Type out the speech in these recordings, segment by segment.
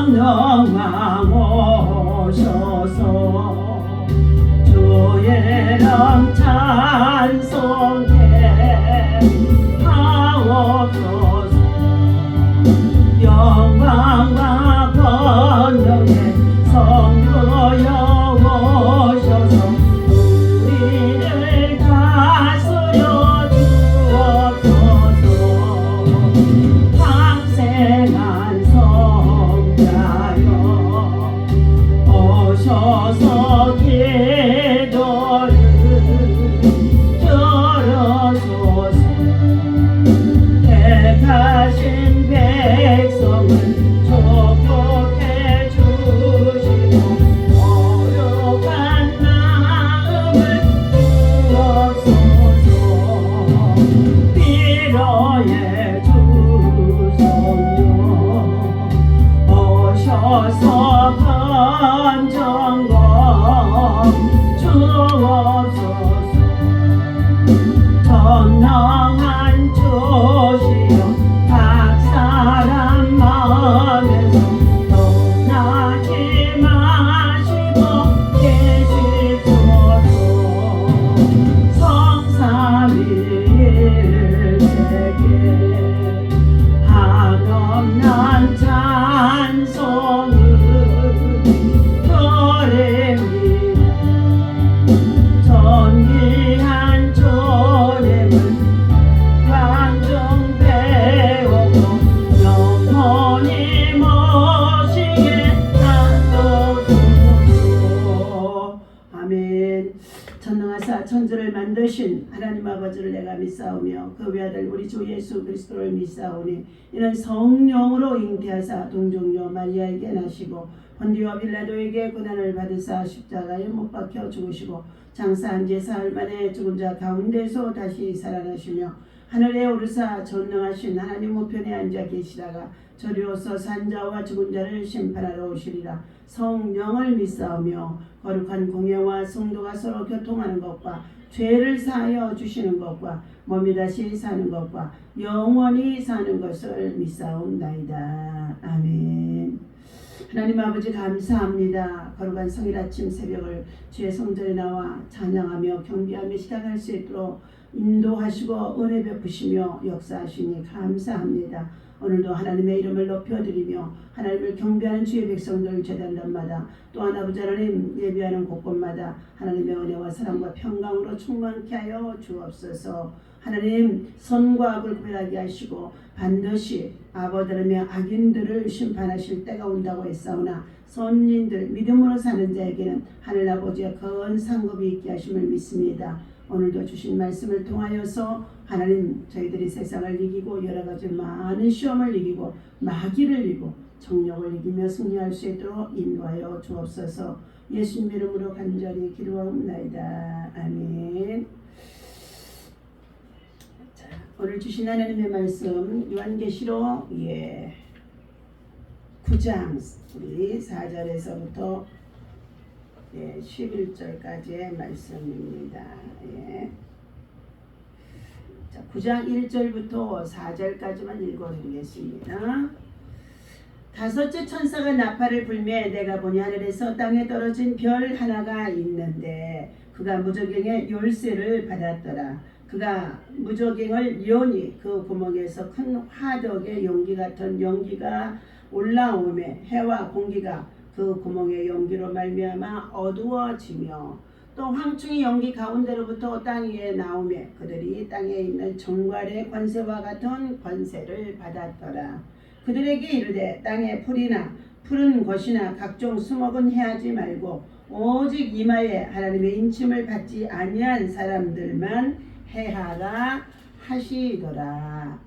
전능하오셔서 주의 이름 찬송해 하옵소서. 영광과 권능의 성부여 오셔서 우리를 다스려 주옵소서. 항생한 성자여 오셔서 기도를 들어소서. 택하신 백성을 축복해 주시고 거룩한 마음을 주옵소서. 위로의 주성령 오셔서 건전과 주옵소서. 전능한 주시여 각 사람 마음에서 떠나지 마시고 계시소서. 성삼위일체계 한없는 찬송을 드립니다. 존귀한 주님을 광중 배우고 영원히 모시게 하소서. 아멘. 전능하사 천지를 만드신 하나님 아버지를 내가 믿사오며 그 외아들 우리 주 예수 그리스도를 믿사오니 이는 성령으로 잉태하사 동정녀 마리아에게 나시고 본디오 빌라도에게 고난을 받으사 십자가에 못 박혀 죽으시고 장사한 지 사흘 만에 죽은 자 가운데서 다시 살아나시며 하늘에 오르사 전능하신 하나님 우편에 앉아 계시다가 저리로서 산자와 죽은 자를 심판하러 오시리라. 성령을 믿사오며 거룩한 공예와 성도가 서로 교통하는 것과 죄를 사하여 주시는 것과 몸이 다시 사는 것과 영원히 사는 것을 믿사옵나이다. 아멘. 하나님 아버지 감사합니다. 거룩한 성일 아침 새벽을 주의 성전에 나와 찬양하며 경배하며 시작할 수 있도록 인도하시고 은혜 베푸시며 역사하시니 감사합니다. 오늘도 하나님의 이름을 높여드리며 하나님을 경배하는 주의 백성들 제단단마다 또한 아버지 하나님 예배하는 곳곳마다 하나님의 은혜와 사랑과 평강으로 충만케 하여 주옵소서. 하나님 선과 악을 구별하게 하시고 반드시 아버지 하나님의 악인들을 심판하실 때가 온다고 했사오나 선인들 믿음으로 사는 자에게는 하늘아버지의 큰 상급이 있게 하심을 믿습니다. 오늘도 주신 말씀을 통하여서 하나님 저희들이 세상을 이기고 여러가지 많은 시험을 이기고 마귀를 이기고 정욕을 이기며 승리할 수 있도록 인도하여 주옵소서. 예수님 이름으로 간절히 기도하옵나이다. 아멘. 자, 오늘 주신 하나님의 말씀 요한계시록 9장 우리 4절에서부터 11절까지의 말씀입니다. 자, 9장 1절부터 4절까지만 읽어드리겠습니다. 다섯째 천사가 나팔을 불매 내가 보니 하늘에서 땅에 떨어진 별 하나가 있는데 그가 무저갱의 열쇠를 받았더라. 그가 무저갱을 여니 그 구멍에서 큰 화덕의 연기 같은 연기가 올라오매 해와 공기가 그 구멍의 연기로 말미암아 어두워지며 또 황충이 연기 가운데로부터 땅 위에 나오매 그들이 땅에 있는 정갈의 권세와 같은 권세를 받았더라. 그들에게 이르되 땅의 풀이나 푸른 것이나 각종 수목은 해하지 말고 오직 이마에 하나님의 인침을 받지 아니한 사람들만 해하라 하시더라.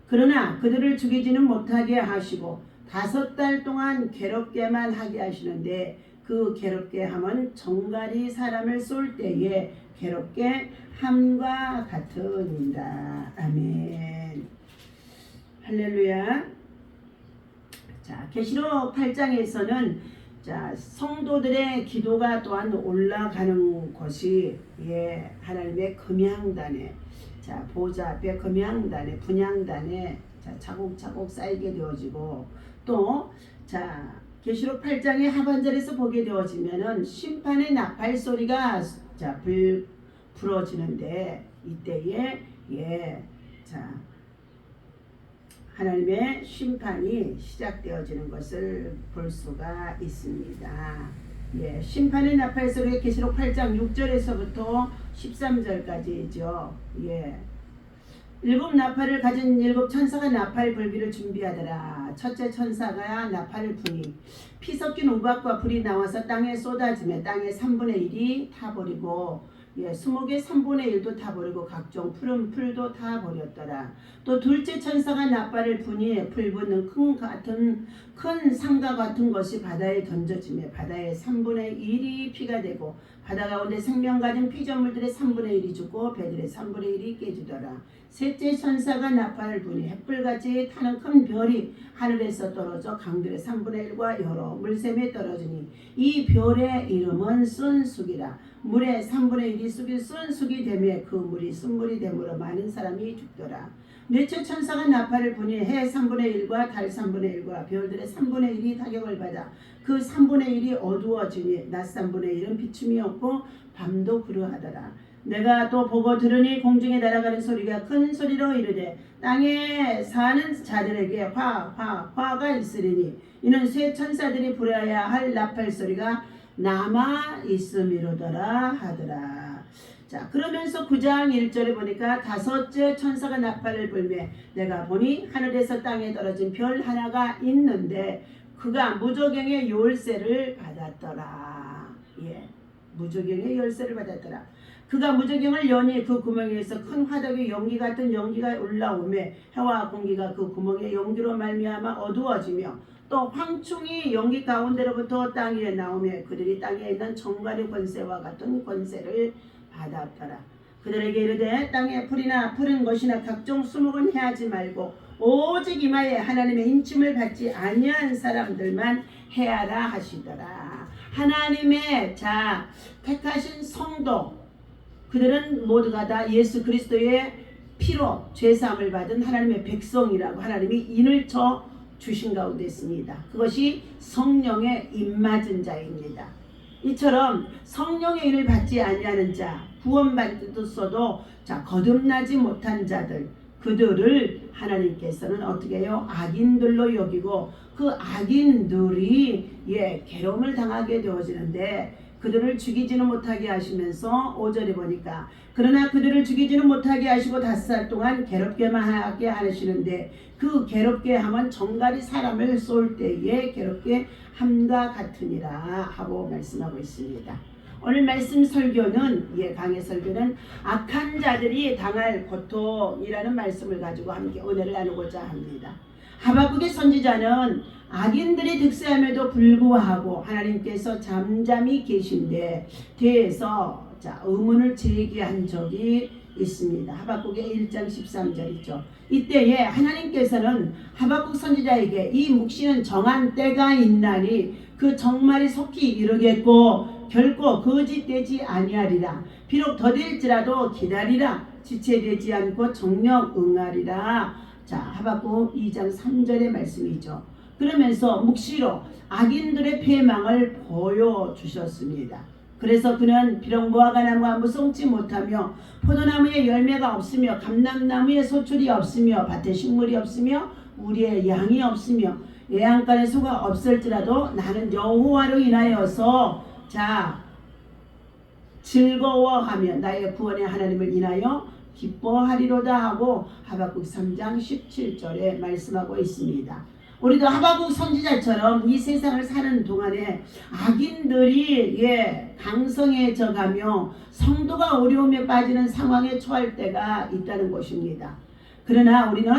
그러나 그들을 죽이지는 못하게 하시고 5달 동안 괴롭게만 하게 하시는데 그 괴롭게 함은 정갈이 사람을 쏠 때에 괴롭게 함과 같으니라. 아멘. 할렐루야. 자, 계시록 8장에서는 자, 성도들의 기도가 또한 올라가는 것이 하나님의 금양단에 자, 보좌 앞에 금양단에 분양단에 자, 차곡차곡 쌓이게 되어지고 또 자, 계시록 8장의 하반절에서 보게 되어지면은 심판의 나팔 소리가 불어지는데 이때에 하나님의 심판이 시작되어지는 것을 볼 수가 있습니다. 심판의 나팔 소리가 계시록 8장 6절에서부터 13절까지죠. 일곱 나팔을 가진 일곱 천사가 나팔 불비를 준비하더라. 첫째 천사가 나팔을 부니 피 섞인 우박과 불이 나와서 땅에 쏟아지며 땅의 3분의 1이 타버리고 수목의 3분의 1도 타버리고 각종 푸른 풀도 타버렸더라. 또 둘째 천사가 나팔을 부니 불 붙는 큰 상과 같은 것이 바다에 던져지며 바다의 3분의 1이 피가 되고 바다 가운데 생명 가진 피조물들의 3분의 1이 죽고 배들의 3분의 1이 깨지더라. 셋째 천사가 나팔을 부니 햇불같이 타는 큰 별이 하늘에서 떨어져 강들의 3분의 1과 여러 물샘에 떨어지니 이 별의 이름은 순숙이라. 물의 3분의 1이 순숙이 되며 그 물이 쓴물이 되므로 많은 사람이 죽더라. 넷째 천사가 나팔을 부니 해 3분의 1과 달 3분의 1과 별들의 3분의 1이 타격을 받아 그 3분의 1이 어두워지니 낮 3분의 1은 비춤이 없고 밤도 그러하더라. 내가 또 보고 들으니 공중에 날아가는 소리가 큰 소리로 이르되 땅에 사는 자들에게 화가 있으리니 이는 새 천사들이 불어야 할 나팔 소리가 남아 있음이로더라 하더라. 그러면서 9장 1절에 보니까 다섯째 천사가 나팔을 불며 내가 보니 하늘에서 땅에 떨어진 별 하나가 있는데 그가 무저갱의 열쇠를 받았더라. 무저갱의 열쇠를 받았더라. 그가 무저갱을 여니 그 구멍에서 큰 화덕의 연기 같은 연기가 올라오며 해와 공기가 그 구멍의 연기로 말미암아 어두워지며 또 황충이 연기 가운데로부터 땅 위에 나오며 그들이 땅에 있는 정갈의 권세와 같은 권세를 받았더라. 그들에게 이르되 땅에 풀이나 푸른 것이나 각종 수목은 해하지 말고 오직 이마에 하나님의 인침을 받지 아니한 사람들만 해하라 하시더라. 하나님의 택하신 성도 그들은 모두가 다 예수 그리스도의 피로 죄사함을 받은 하나님의 백성이라고 하나님이 인을 쳐 주신 가운데 있습니다. 그것이 성령의 입맞은 자입니다. 이처럼 성령의 인을 받지 아니하는 자, 구원받았어도 거듭나지 못한 자들, 그들을 하나님께서는 어떻게 해요? 악인들로 여기고 그 악인들이 괴로움을 당하게 되어지는데 그들을 죽이지는 못하게 하시면서 5절에 보니까 그러나 그들을 죽이지는 못하게 하시고 5살 동안 괴롭게만 하게 하시는데 그 괴롭게 하면 정갈이 사람을 쏠 때에 괴롭게 함과 같으니라 하고 말씀하고 있습니다. 오늘 말씀 설교는 강의 설교는 악한 자들이 당할 고통이라는 말씀을 가지고 함께 은혜를 나누고자 합니다. 하박국의 선지자는 악인들이 득세함에도 불구하고 하나님께서 잠잠히 계신데 대해서 의문을 제기한 적이 있습니다. 하박국의 1장 13절이죠. 이때에 하나님께서는 하박국 선지자에게 이 묵시는 정한 때가 있나니 그 정말이 속히 이르겠고 결코 거짓되지 아니하리라. 비록 더딜지라도 기다리라. 지체되지 않고 정녕 응하리라. 하박국 2장 3절의 말씀이죠. 그러면서 묵시로 악인들의 패망을 보여주셨습니다. 그래서 그는 비록 무화과나무가 무성치 못하며 포도나무에 열매가 없으며 감람나무에 소출이 없으며 밭에 식물이 없으며 우리의 양이 없으며 예양간에 소가 없을지라도 나는 여호와로 인하여서 즐거워하며 나의 구원의 하나님을 인하여 기뻐하리로다 하고 하박국 3장 17절에 말씀하고 있습니다. 우리도 하박국 선지자처럼 이 세상을 사는 동안에 악인들이 강성해져가며 성도가 어려움에 빠지는 상황에 처할 때가 있다는 것입니다. 그러나 우리는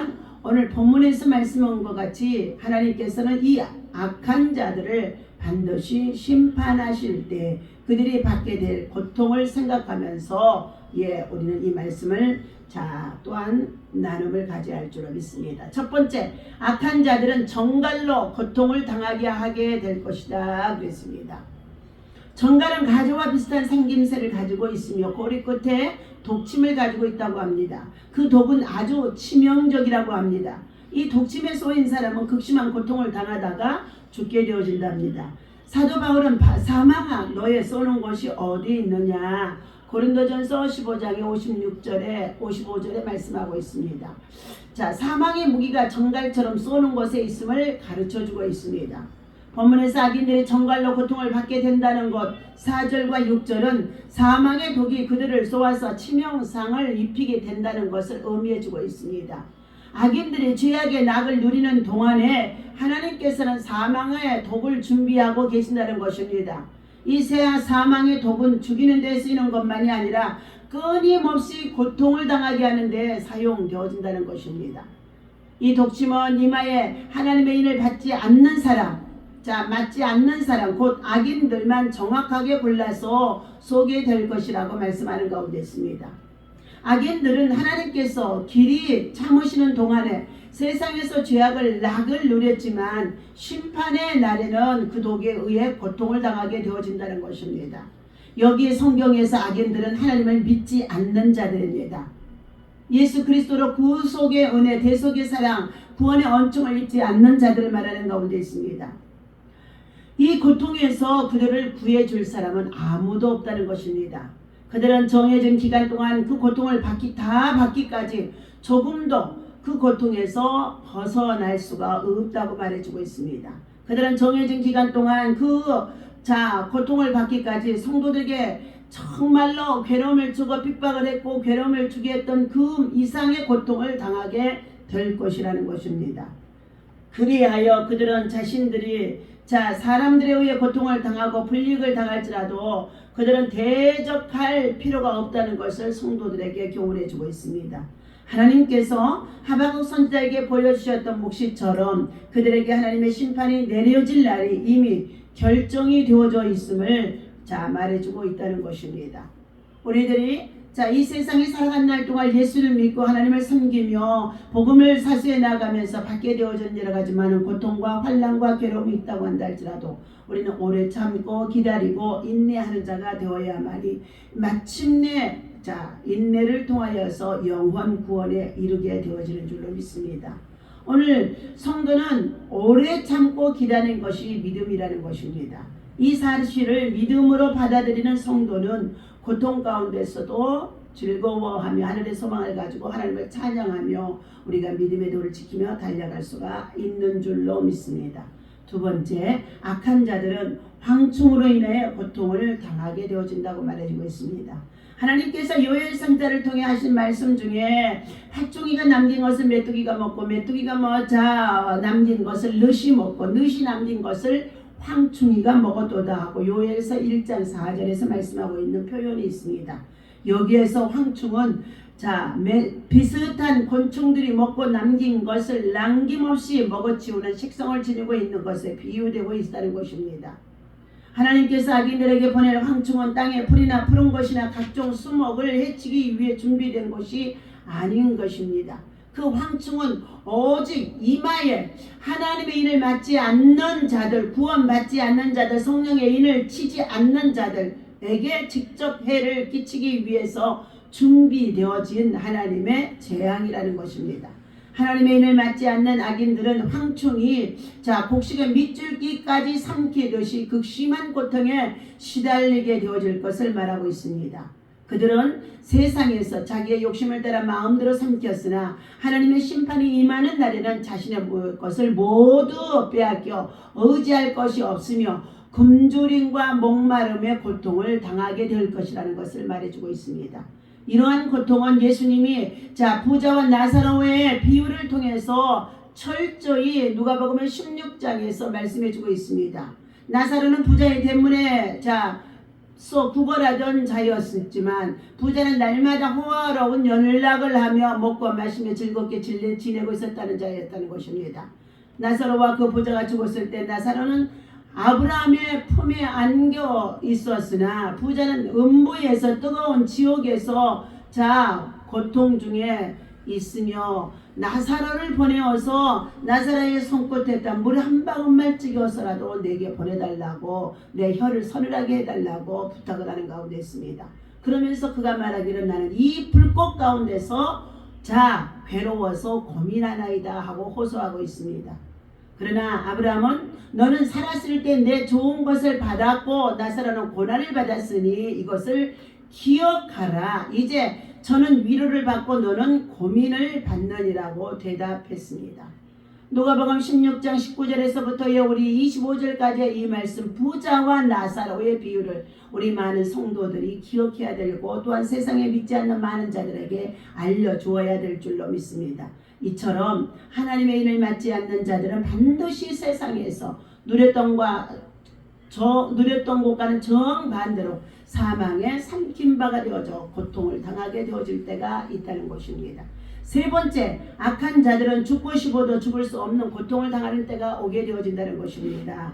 오늘 본문에서 말씀한 것 같이 하나님께서는 이 악한 자들을 반드시 심판하실 때 그들이 받게 될 고통을 생각하면서 우리는 이 말씀을 또한 나눔을 가져야 할 줄로 믿습니다. 첫 번째, 악한 자들은 정갈로 고통을 당하게 하게 될 것이다 그랬습니다. 정갈은 가지와 비슷한 생김새를 가지고 있으며 꼬리 끝에 독침을 가지고 있다고 합니다. 그 독은 아주 치명적이라고 합니다. 이 독침에 쏘인 사람은 극심한 고통을 당하다가 죽게 되어진답니다. 사도 바울은 사망아 너의 쏘는 곳이 어디 있느냐 고린도전서 15장의 56절에 55절에 말씀하고 있습니다. 자, 사망의 무기가 정갈처럼 쏘는 곳에 있음을 가르쳐주고 있습니다. 본문에서 악인들이 정갈로 고통을 받게 된다는 것 4절과 6절은 사망의 독이 그들을 쏘아서 치명상을 입히게 된다는 것을 의미해주고 있습니다. 악인들이 죄악의 낙을 누리는 동안에 하나님께서는 사망의 독을 준비하고 계신다는 것입니다. 이 사망의 독은 죽이는 데 쓰이는 것만이 아니라 끊임없이 고통을 당하게 하는 데 사용되어진다는 것입니다. 이 독침은 이마에 하나님의 인을 받지 않는 사람, 맞지 않는 사람, 곧 악인들만 정확하게 골라서 쏘게 될 것이라고 말씀하는 가운데 있습니다. 악인들은 하나님께서 길이 참으시는 동안에 세상에서 죄악을 낙을 누렸지만 심판의 날에는 그 독에 의해 고통을 당하게 되어진다는 것입니다. 여기 성경에서 악인들은 하나님을 믿지 않는 자들입니다. 예수 그리스도로 구속의 은혜, 대속의 사랑, 구원의 언총을 입지 않는 자들을 말하는 가운데 있습니다. 이 고통에서 그들을 구해줄 사람은 아무도 없다는 것입니다. 그들은 정해진 기간 동안 그 고통을 받기까지 조금도 그 고통에서 벗어날 수가 없다고 말해주고 있습니다. 그들은 정해진 기간 동안 고통을 받기까지 성도들에게 정말로 괴로움을 주고 핍박을 했고 괴로움을 주게 했던 그 이상의 고통을 당하게 될 것이라는 것입니다. 그리하여 그들은 자신들이 사람들에 의해 고통을 당하고 불이익을 당할지라도 그들은 대적할 필요가 없다는 것을 성도들에게 교훈해 주고 있습니다. 하나님께서 하박국 선지자에게 보여주셨던 묵시처럼 그들에게 하나님의 심판이 내려질 날이 이미 결정이 되어져 있음을 말해주고 있다는 것입니다. 우리들이 이 세상에 살아간 날 동안 예수를 믿고 하나님을 섬기며 복음을 사수해 나가면서 받게 되어진 여러 가지 많은 고통과 환난과 괴로움이 있다고 한다 할지라도 우리는 오래 참고 기다리고 인내하는 자가 되어야만이 마침내 인내를 통하여서 영원 구원에 이르게 되어지는 줄로 믿습니다. 오늘 성도는 오래 참고 기다리는 것이 믿음이라는 것입니다. 이 사실을 믿음으로 받아들이는 성도는 고통 가운데서도 즐거워하며 하늘의 소망을 가지고 하나님을 찬양하며 우리가 믿음의 도를 지키며 달려갈 수가 있는 줄로 믿습니다. 두 번째, 악한 자들은 황충으로 인해 고통을 당하게 되어진다고 말해주고 있습니다. 하나님께서 요엘 선지자를 통해 하신 말씀 중에 팥종이가 남긴 것을 메뚜기가 먹고 메뚜기가 남긴 것을 늑이 먹고 늑이 남긴 것을 황충이가 먹었도다 하고 요엘서 1장 4절에서 말씀하고 있는 표현이 있습니다. 여기에서 황충은 비슷한 곤충들이 먹고 남긴 것을 남김없이 먹어치우는 식성을 지니고 있는 것에 비유되고 있다는 것입니다. 하나님께서 악인들에게 보낼 황충은 땅에 풀이나 푸른 것이나 각종 수목을 해치기 위해 준비된 것이 아닌 것입니다. 그 황충은 오직 이마에 하나님의 인을 맞지 않는 자들, 구원받지 않는 자들, 성령의 인을 치지 않는 자들에게 직접 해를 끼치기 위해서 준비되어진 하나님의 재앙이라는 것입니다. 하나님의 인을 맞지 않는 악인들은 황충이 곡식의 밑줄기까지 삼키듯이 극심한 고통에 시달리게 되어질 것을 말하고 있습니다. 그들은 세상에서 자기의 욕심을 따라 마음대로 삼켰으나 하나님의 심판이 임하는 날에는 자신의 것을 모두 빼앗겨 의지할 것이 없으며 굶주림과 목마름의 고통을 당하게 될 것이라는 것을 말해주고 있습니다. 이러한 고통은 예수님이 부자와 나사로의 비유를 통해서 철저히 누가복음 16장에서 말씀해주고 있습니다. 나사로는 부자의 대문에 구걸하던 자였지만 부자는 날마다 호화로운 연락을 하며 먹고 마시며 즐겁게 지내고 있었다는 자였다는 것입니다. 나사로와 그 부자가 죽었을 때 나사로는 아브라함의 품에 안겨 있었으나 부자는 음부에서 뜨거운 지옥에서 고통 중에 있으며 나사로를 보내어서 나사로의 손끝에다 물 한 방울만 찍어서라도 내게 보내달라고 내 혀를 서늘하게 해달라고 부탁을 하는 가운데 있습니다. 그러면서 그가 말하기를 나는 이 불꽃 가운데서 괴로워서 고민하나이다 하고 호소하고 있습니다. 그러나 아브라함은 너는 살았을 때 내 좋은 것을 받았고 나사로는 고난을 받았으니 이것을 기억하라. 이제 저는 위로를 받고 너는 고민을 받느니라고 대답했습니다. 누가복음 16장 19절에서부터 우리 25절까지의 이 말씀 부자와 나사로의 비유를 우리 많은 성도들이 기억해야 되고 또한 세상에 믿지 않는 많은 자들에게 알려주어야 될 줄로 믿습니다. 이처럼 하나님의 인을 맡지 않는 자들은 반드시 세상에서 누렸던 것과는 정반대로 사망에 삼킨 바가 되어져 고통을 당하게 되어질 때가 있다는 것입니다. 세 번째, 악한 자들은 죽고 싶어도 죽을 수 없는 고통을 당하는 때가 오게 되어진다는 것입니다.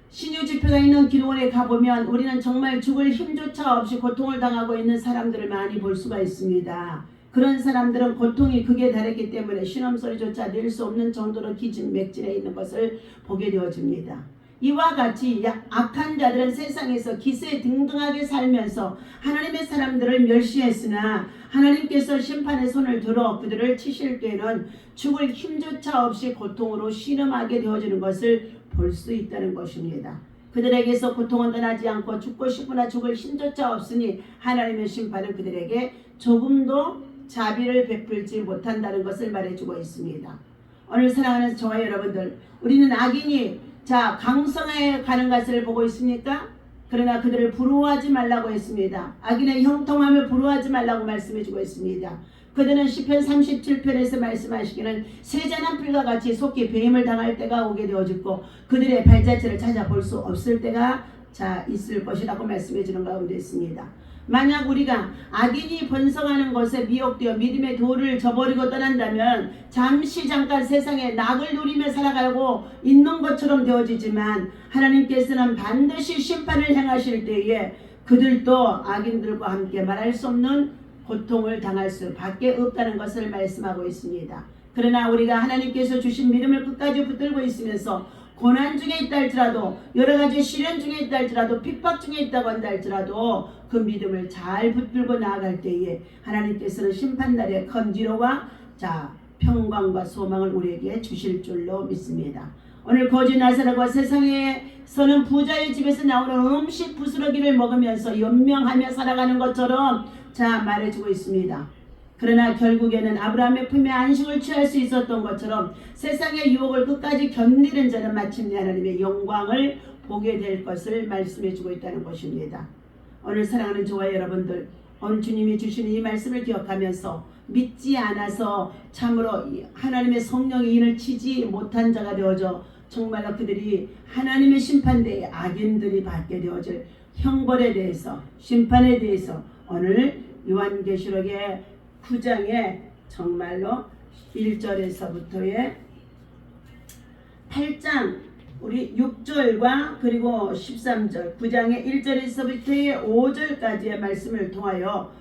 신유지표가 있는 기도원에 가보면 우리는 정말 죽을 힘조차 없이 고통을 당하고 있는 사람들을 많이 볼 수가 있습니다. 그런 사람들은 고통이 극에 달했기 때문에 신음소리조차 낼 수 없는 정도로 기진맥진해 있는 것을 보게 되어집니다. 이와 같이 악한 자들은 세상에서 기세등등하게 살면서 하나님의 사람들을 멸시했으나 하나님께서 심판의 손을 들어 그들을 치실 때는 죽을 힘조차 없이 고통으로 신음하게 되어지는 것을 볼 수 있다는 것입니다. 그들에게서 고통은 떠나지 않고 죽고 싶으나 죽을 힘조차 없으니 하나님의 심판은 그들에게 조금도 자비를 베풀지 못한다는 것을 말해주고 있습니다. 오늘 사랑하는 저와 여러분들, 우리는 악인이 강성해 가는 것을 보고 있습니까? 그러나 그들을 부러워하지 말라고 했습니다. 악인의 형통함을 부러워하지 말라고 말씀해주고 있습니다. 그들은 시편 37편에서 말씀하시기는 세잔한 풀과 같이 속히 배임을 당할 때가 오게 되어졌고 그들의 발자취를 찾아볼 수 없을 때가 있을 것이라고 말씀해주는 가운데 있습니다. 만약 우리가 악인이 번성하는 것에 미혹되어 믿음의 도를 저버리고 떠난다면 잠깐 세상에 낙을 누리며 살아가고 있는 것처럼 되어지지만 하나님께서는 반드시 심판을 행하실 때에 그들도 악인들과 함께 말할 수 없는 고통을 당할 수밖에 없다는 것을 말씀하고 있습니다. 그러나 우리가 하나님께서 주신 믿음을 끝까지 붙들고 있으면서 고난 중에 있다 할지라도 여러가지 시련 중에 있다 할지라도 핍박 중에 있다고 한다 할지라도 그 믿음을 잘 붙들고 나아갈 때에 하나님께서는 심판날에 큰 위로와 평강과 소망을 우리에게 주실 줄로 믿습니다. 오늘 거지 나사로가 세상에서는 부자의 집에서 나오는 음식 부스러기를 먹으면서 연명하며 살아가는 것처럼 말해주고 있습니다. 그러나 결국에는 아브라함의 품에 안식을 취할 수 있었던 것처럼 세상의 유혹을 끝까지 견디는 자는 마침내 하나님의 영광을 보게 될 것을 말씀해주고 있다는 것입니다. 오늘 사랑하는 저와 여러분들, 오늘 주님이 주시는 이 말씀을 기억하면서 믿지 않아서 참으로 하나님의 성령의 인을 치지 못한 자가 되어져 정말로 그들이 하나님의 심판대에 악인들이 받게 되어질 형벌에 대해서 심판에 대해서 오늘 요한계시록의 9장에 정말로 1절에서부터의 8장 우리 6절과 그리고 13절 9장의 1절에서부터의 5절까지의 말씀을 통하여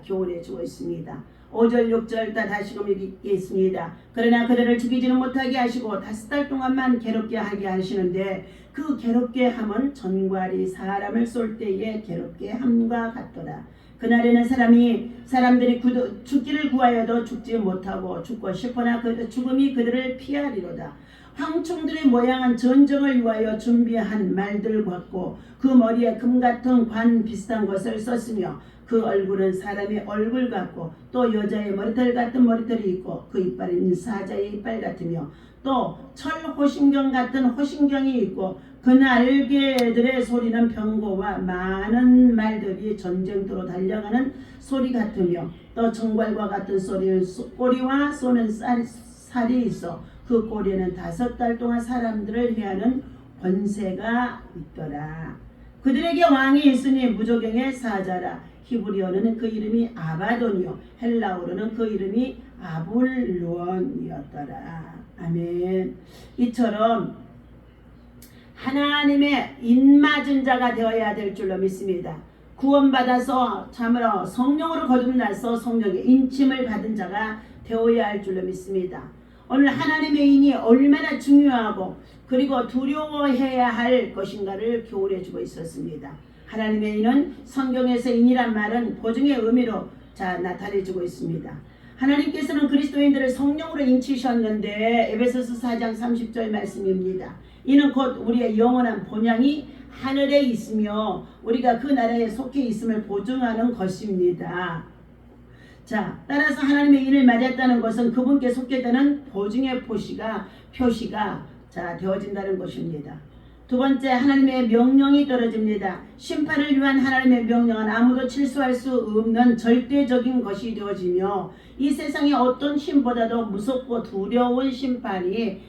교훈해 주고 있습니다. 5절 6절 다시금 읽겠습니다. 그러나 그들을 죽이지는 못하게 하시고 5달 동안만 괴롭게 하게 하시는데 그 괴롭게 함은 전갈이 사람을 쏠 때의 괴롭게 함과 같더라. 그날에는 사람들이 죽기를 구하여도 죽지 못하고 죽고 싶으나 그 죽음이 그들을 피하리로다. 황충들의 모양은 전쟁을 위하여 준비한 말들 같고 그 머리에 금같은 관 비슷한 것을 썼으며 그 얼굴은 사람의 얼굴 같고 또 여자의 머리털 같은 머리털이 있고 그 이빨은 사자의 이빨 같으며 또 철 호신경 같은 호신경이 있고 그 날개들의 소리는 병고와 많은 말들이 전쟁터로 달려가는 소리 같으며 또 정갈과 같은 소리는 꼬리와 쏘는 살이 있어 그 꼬리에는 5달 동안 사람들을 해하는 권세가 있더라. 그들에게 왕이 있으니 무조경의 사자라. 히브리어는 그 이름이 아바돈이요 헬라어로는 그 이름이 아볼루온이었더라. 아멘. 이처럼 하나님의 인맞은 자가 되어야 될 줄로 믿습니다. 구원받아서 참으로 성령으로 거듭나서 성령의 인침을 받은 자가 되어야 할 줄로 믿습니다. 오늘 하나님의 인이 얼마나 중요하고 그리고 두려워해야 할 것인가를 교훈해 주고 있었습니다. 하나님의 인은 성경에서 인이란 말은 보증의 의미로 나타내 주고 있습니다. 하나님께서는 그리스도인들을 성령으로 인치셨는데 에베소서 4장 30절 말씀입니다. 이는 곧 우리의 영원한 본향이 하늘에 있으며 우리가 그 나라에 속해 있음을 보증하는 것입니다. 자, 따라서 하나님의 일을 맞았다는 것은 그분께 속했다는 보증의 표시가 되어진다는 것입니다. 두 번째, 하나님의 명령이 떨어집니다. 심판을 위한 하나님의 명령은 아무도 질서할 수 없는 절대적인 것이 되어지며 이 세상의 어떤 힘보다도 무섭고 두려운 심판이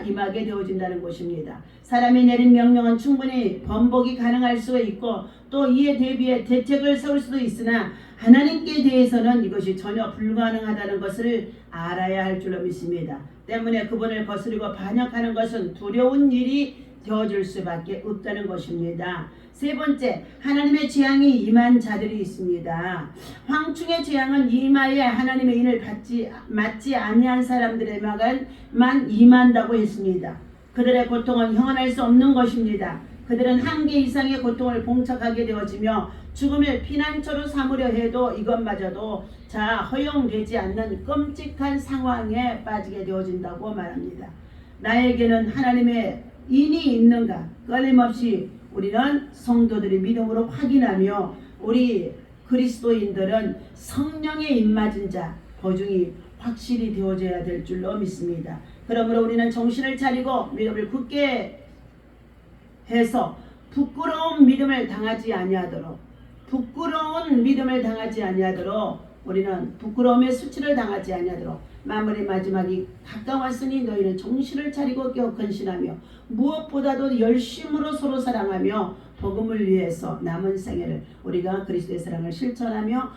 임하게 되어진다는 것입니다. 사람이 내린 명령은 충분히 번복이 가능할 수 있고 또 이에 대비해 대책을 세울 수도 있으나 하나님께 대해서는 이것이 전혀 불가능하다는 것을 알아야 할 줄로 믿습니다. 때문에 그분을 거스르고 반역하는 것은 두려운 일이 되어줄 수밖에 없다는 것입니다. 세 번째, 하나님의 재앙이 임한 자들이 있습니다. 황충의 재앙은 임하에 하나님의 인을 맞지 아니한 사람들에만 임한다고 했습니다. 그들의 고통은 형언할 수 없는 것입니다. 그들은 한계 이상의 고통을 봉착하게 되어지며 죽음을 피난처로 삼으려 해도 이것마저도 허용되지 않는 끔찍한 상황에 빠지게 되어진다고 말합니다. 나에게는 하나님의 인이 있는가? 끊임없이 우리는 성도들이 믿음으로 확인하며 우리 그리스도인들은 성령의 입맞은 자 보증이 확실히 되어져야 될 줄로 믿습니다. 그러므로 우리는 정신을 차리고 믿음을 굳게 해서 부끄러운 믿음을 당하지 아니하도록 우리는 부끄러움의 수치를 당하지 아니하도록 만물의 마지막이 가까웠으니 너희는 정신을 차리고 깨어 근신하며 무엇보다도 열심으로 서로 사랑하며 복음을 위해서 남은 생애를 우리가 그리스도의 사랑을 실천하며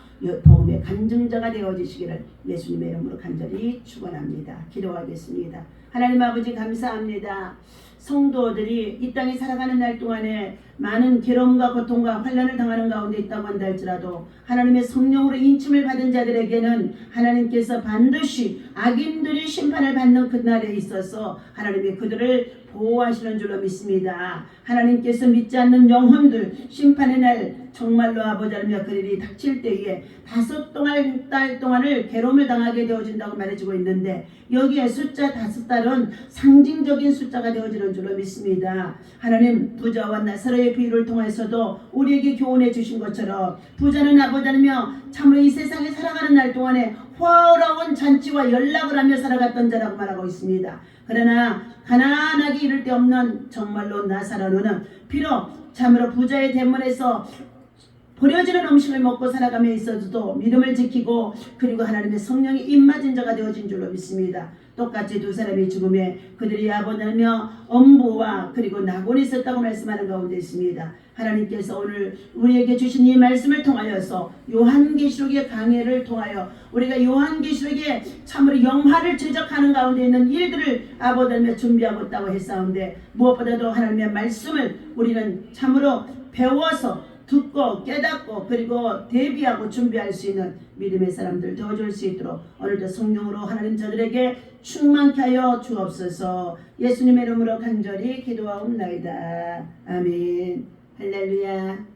복음의 간증자가 되어지시기를 예수님의 이름으로 간절히 축원합니다. 기도하겠습니다. 하나님 아버지 감사합니다. 성도들이 이 땅에 살아가는 날 동안에 많은 괴로움과 고통과 환난을 당하는 가운데 있다고 한다 할지라도 하나님의 성령으로 인침을 받은 자들에게는 하나님께서 반드시 악인들이 심판을 받는 그날에 있어서 하나님이 그들을 보호하시는 줄로 믿습니다. 하나님께서 믿지 않는 영혼들 심판의 날 정말로 아버지 하나님 그들이 닥칠 때에 5달 동안을 괴로움을 당하게 되어진다고 말해주고 있는데 여기에 숫자 5달은 상징적인 숫자가 되어지는 줄로 믿습니다. 하나님 부자와 나사로의 비유를 통해서도 우리에게 교훈해 주신 것처럼 부자는 아버지 하나님 참으로 이 세상에 살아가는 날 동안에 화어라운 잔치와 연락을 하며 살아갔던 자라고 말하고 있습니다. 그러나 가난하기 이를 데 없는 정말로 나사로는 비록 참으로 부자의 대문에서 버려지는 음식을 먹고 살아가며 있어도 믿음을 지키고 그리고 하나님의 성령이 입맞은 자가 되어진 줄로 믿습니다. 똑같이 두 사람이 죽음에 그들이 아버지하며 엄부와 그리고 낙원이 있었다고 말씀하는 가운데 있습니다. 하나님께서 오늘 우리에게 주신 이 말씀을 통하여서 요한계시록의 강해를 통하여 우리가 요한계시록에 참으로 영화를 제작하는 가운데 있는 일들을 아버지하며 준비하고 있다고 했사온데 무엇보다도 하나님의 말씀을 우리는 참으로 배워서 듣고 깨닫고 그리고 대비하고 준비할 수 있는 믿음의 사람들 되어줄 수 있도록 오늘도 성령으로 하나님 저들에게 충만케 하여 주옵소서. 예수님의 이름으로 간절히 기도하옵나이다. 아멘. 할렐루야.